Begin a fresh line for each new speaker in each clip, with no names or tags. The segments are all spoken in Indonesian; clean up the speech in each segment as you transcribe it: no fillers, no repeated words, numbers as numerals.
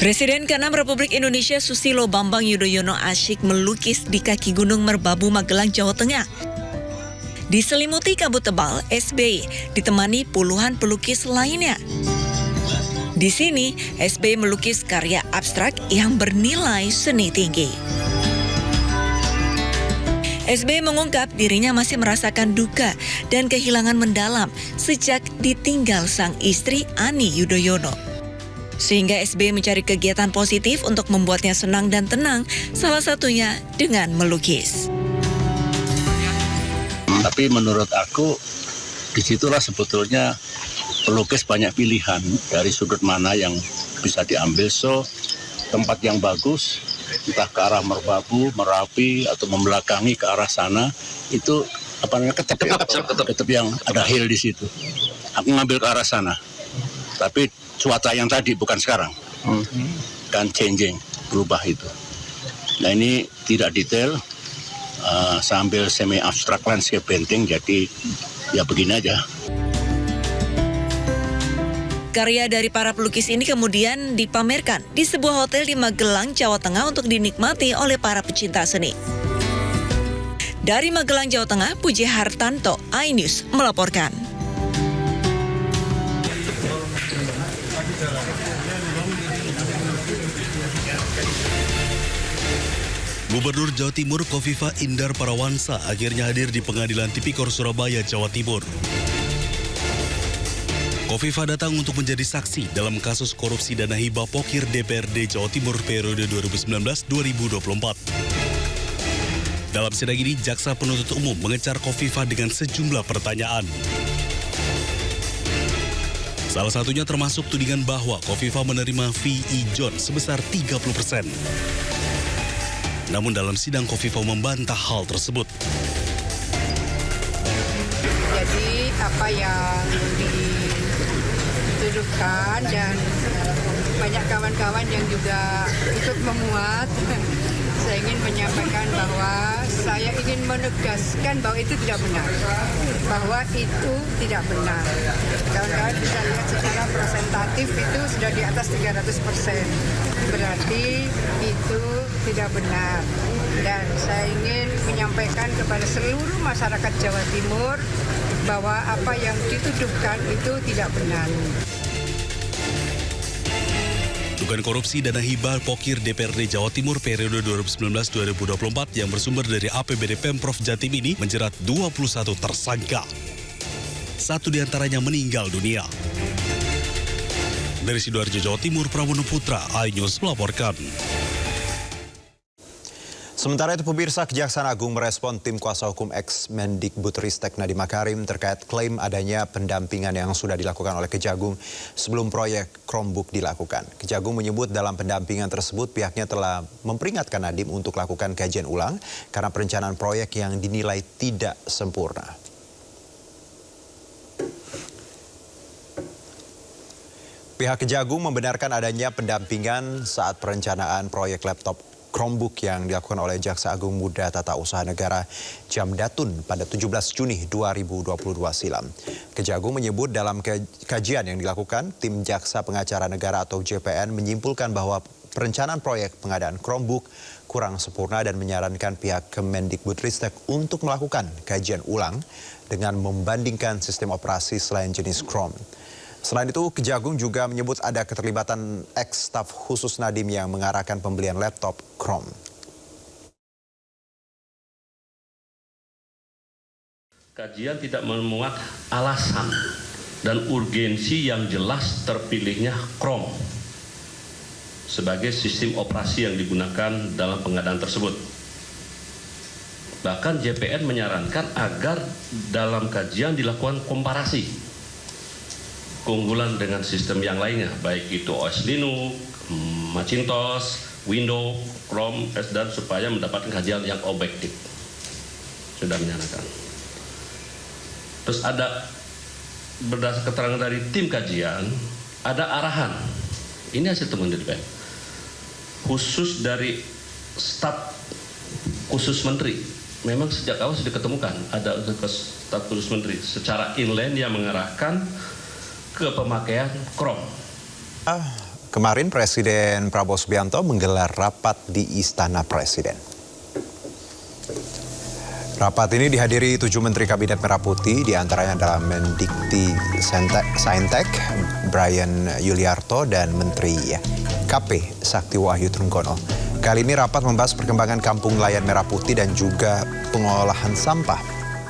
Presiden ke-6 Republik Indonesia Susilo Bambang Yudhoyono asyik melukis di kaki Gunung Merbabu, Magelang, Jawa Tengah. Diselimuti kabut tebal, SBY ditemani puluhan pelukis lainnya. Di sini, SBY melukis karya abstrak yang bernilai seni tinggi. SBY mengungkap dirinya masih merasakan duka dan kehilangan mendalam sejak ditinggal sang istri Ani Yudhoyono. Sehingga SBY mencari kegiatan positif untuk membuatnya senang dan tenang, salah satunya dengan melukis.
Tapi menurut aku, disitulah sebetulnya pelukis banyak pilihan dari sudut mana yang bisa diambil. So, tempat yang bagus, entah ke arah Merbabu, Merapi, atau membelakangi ke arah sana, itu ketep yang ada hill di situ. Aku ngambil ke arah sana. Tapi cuaca yang tadi bukan sekarang, kan changing, berubah itu. Nah ini tidak detail, sambil semi abstrak landscape painting, jadi ya begini aja.
Karya dari para pelukis ini kemudian dipamerkan di sebuah hotel di Magelang, Jawa Tengah untuk dinikmati oleh para pecinta seni. Dari Magelang, Jawa Tengah, Puji Hartanto, iNews melaporkan.
Gubernur Jawa Timur Kofifa Indar Parawansa akhirnya hadir di Pengadilan Tipikor Surabaya, Jawa Timur. Kofifa datang untuk menjadi saksi dalam kasus korupsi dana hibah Pokir DPRD Jawa Timur periode 2019-2024. Dalam sidang ini, Jaksa Penuntut Umum mengejar Kofifa dengan sejumlah pertanyaan. Salah satunya termasuk tudingan bahwa Kofifa menerima fee ijon sebesar 30%. Namun dalam sidang Kofifa membantah hal tersebut.
Jadi apa yang dituduhkan dan banyak kawan-kawan yang juga ikut memuat, saya ingin menyampaikan bahwa saya ingin menegaskan bahwa itu tidak benar. Bahwa itu tidak benar. Kawan-kawan bisa lihat secara presentatif itu sudah di atas 300%. Berarti itu tidak benar. Dan saya ingin menyampaikan kepada seluruh masyarakat Jawa Timur bahwa apa yang dituduhkan itu tidak benar.
Dugaan korupsi dana hibah Pokir DPRD Jawa Timur periode 2019-2024 yang bersumber dari APBD Pemprov Jatim ini menjerat 21 tersangka. Satu diantaranya meninggal dunia. Dari Sidoarjo, Jawa Timur, Prawono Putra, iNews melaporkan.
Sementara itu pemirsa, Kejaksaan Agung merespon tim kuasa hukum ex-Mendikbudristek Nadiem Makarim terkait klaim adanya pendampingan yang sudah dilakukan oleh Kejagung sebelum proyek Chromebook dilakukan. Kejagung menyebut dalam pendampingan tersebut pihaknya telah memperingatkan Nadiem untuk lakukan kajian ulang karena perencanaan proyek yang dinilai tidak sempurna. Pihak Kejagung membenarkan adanya pendampingan saat perencanaan proyek laptop Chromebook yang dilakukan oleh Jaksa Agung Muda Tata Usaha Negara Jamdatun pada 17 Juni 2022 silam. Kejagung menyebut dalam kajian yang dilakukan, tim Jaksa Pengacara Negara atau JPN menyimpulkan bahwa perencanaan proyek pengadaan Chromebook kurang sempurna dan menyarankan pihak Kemendikbudristek untuk melakukan kajian ulang dengan membandingkan sistem operasi selain jenis Chrome. Selain itu, Kejagung juga menyebut ada keterlibatan ex-staf khusus Nadiem yang mengarahkan pembelian laptop Chrome.
Kajian tidak memuat alasan dan urgensi yang jelas terpilihnya Chrome sebagai sistem operasi yang digunakan dalam pengadaan tersebut. Bahkan JPN menyarankan agar dalam kajian dilakukan komparasi keunggulan dengan sistem yang lainnya, baik itu OS Linux, Macintosh, Windows, Chrome, dan supaya mendapatkan kajian yang objektif. Sudah menyarankan. Terus ada berdasar keterangan dari tim kajian, ada arahan. Ini hasil temuan DPR. Khusus dari staf khusus menteri. Memang sejak awal sudah diketemukan ada staf khusus menteri secara inline yang mengarahkan ke pemakaian Chrome.
Kemarin Presiden Prabowo Subianto menggelar rapat di Istana Presiden. Rapat ini dihadiri 7 Menteri Kabinet Merah Putih, diantaranya adalah Mendikti Saintek, Brian Yuliarto, dan Menteri KP Sakti Wahyu Trenggono. Kali ini rapat membahas perkembangan Kampung Nelayan Merah Putih dan juga pengolahan sampah.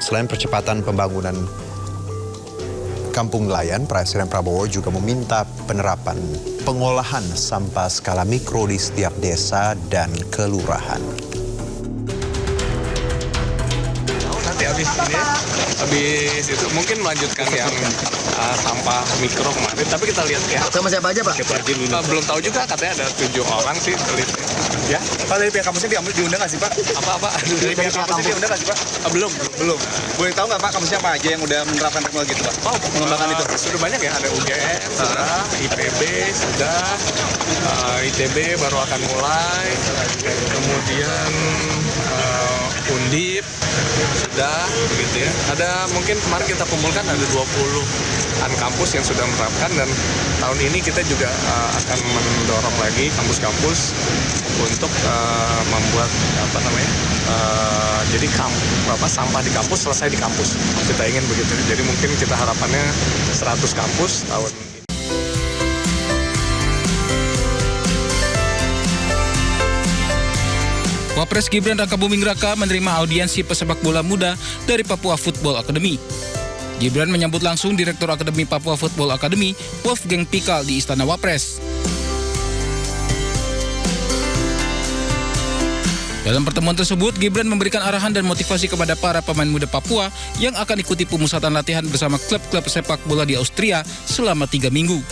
Selain percepatan pembangunan Kampung Nelayan, Presiden Prabowo juga meminta penerapan pengolahan sampah skala mikro di setiap desa dan kelurahan.
Nanti habis itu mungkin melanjutkan yang sampah mikro kemarin, tapi kita lihat ya.
Sama siapa aja, Pak?
Belum tahu juga, katanya ada 7 orang sih teliti. Ya.
Pak, dari pihak kampusnya diundang nggak sih, Pak?
Apa?
Dari pihak kampusnya diundang nggak sih, Pak?
Belum.
Boleh tahu nggak, Pak, kampusnya apa aja yang udah menerapkan teknologi itu, Pak? Mengembangkan itu?
Sudah banyak ya, ada UGM, sudah, IPB, sudah, ITB baru akan mulai, kemudian Undip, sudah, begitu ya. Ada mungkin kemarin kita kumpulkan ada 20-an kampus yang sudah menerapkan, dan tahun ini kita juga akan mendorong lagi kampus-kampus untuk membuat jadi sampah di kampus selesai di kampus. Kita ingin begitu. Jadi mungkin kita harapannya 100 kampus tahun ini.
Wapres Gibran Rakabuming Raka menerima audiensi pesepak bola muda dari Papua Football Academy. Gibran menyambut langsung Direktur Akademi Papua Football Academy, Wolfgang Pikal, di Istana Wapres. Dalam pertemuan tersebut, Gibran memberikan arahan dan motivasi kepada para pemain muda Papua yang akan ikuti pemusatan latihan bersama klub-klub sepak bola di Austria selama 3 minggu.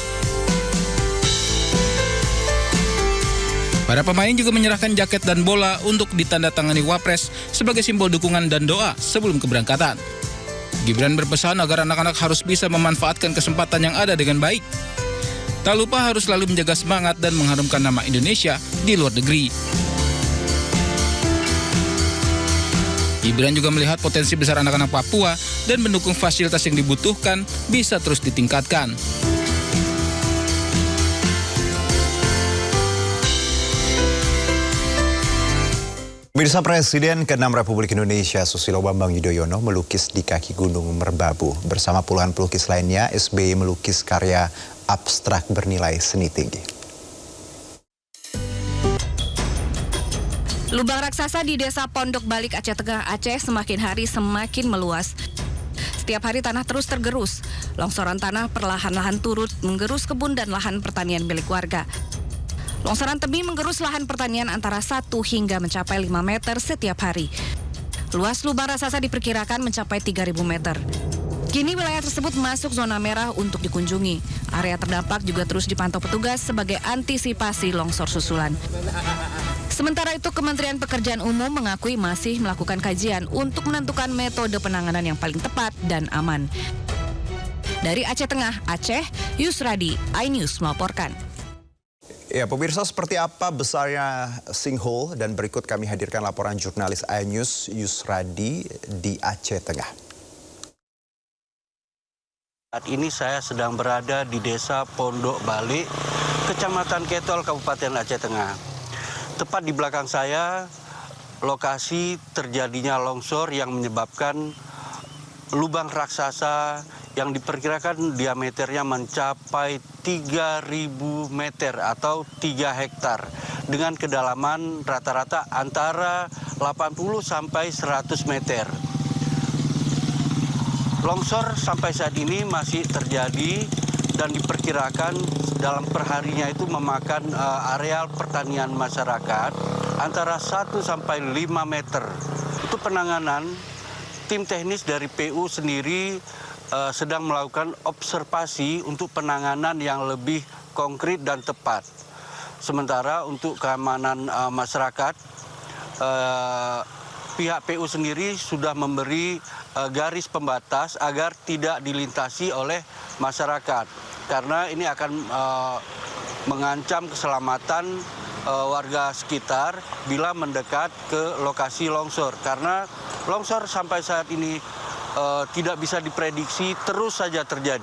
Para pemain juga menyerahkan jaket dan bola untuk ditandatangani Wapres sebagai simbol dukungan dan doa sebelum keberangkatan. Gibran berpesan agar anak-anak harus bisa memanfaatkan kesempatan yang ada dengan baik. Tak lupa harus selalu menjaga semangat dan mengharumkan nama Indonesia di luar negeri. Gibran juga melihat potensi besar anak-anak Papua dan mendukung fasilitas yang dibutuhkan bisa terus ditingkatkan.
Pemirsa, Presiden ke-6 Republik Indonesia Susilo Bambang Yudhoyono melukis di kaki Gunung Merbabu. Bersama puluhan pelukis lainnya, SBY melukis karya abstrak bernilai seni tinggi.
Lubang raksasa di Desa Pondok Balik, Aceh Tengah, Aceh semakin hari semakin meluas. Setiap hari tanah terus tergerus. Longsoran tanah perlahan-lahan turut menggerus kebun dan lahan pertanian milik warga. Longsoran tebing menggerus lahan pertanian antara 1 hingga mencapai 5 meter setiap hari. Luas lubang raksasa diperkirakan mencapai 3.000 meter. Kini wilayah tersebut masuk zona merah untuk dikunjungi. Area terdampak juga terus dipantau petugas sebagai antisipasi longsor susulan. Sementara itu, Kementerian Pekerjaan Umum mengakui masih melakukan kajian untuk menentukan metode penanganan yang paling tepat dan aman. Dari Aceh Tengah, Aceh, Yusradi, iNews melaporkan.
Ya, pemirsa, seperti apa besarnya sinkhole, dan berikut kami hadirkan laporan jurnalis iNews Yusradi di Aceh Tengah.
Saat ini saya sedang berada di Desa Pondok Balik, Kecamatan Ketol, Kabupaten Aceh Tengah. Tepat di belakang saya, lokasi terjadinya longsor yang menyebabkan lubang raksasa yang diperkirakan diameternya mencapai 3.000 meter atau 3 hektar dengan kedalaman rata-rata antara 80 sampai 100 meter. Longsor sampai saat ini masih terjadi dan diperkirakan dalam perharinya itu memakan areal pertanian masyarakat antara 1 sampai 5 meter. Untuk penanganan, tim teknis dari PU sendiri sedang melakukan observasi untuk penanganan yang lebih konkret dan tepat. Sementara untuk keamanan masyarakat, pihak PU sendiri sudah memberi garis pembatas agar tidak dilintasi oleh masyarakat. Karena ini akan mengancam keselamatan warga sekitar bila mendekat ke lokasi longsor. Karena longsor sampai saat ini tidak bisa diprediksi, terus saja terjadi.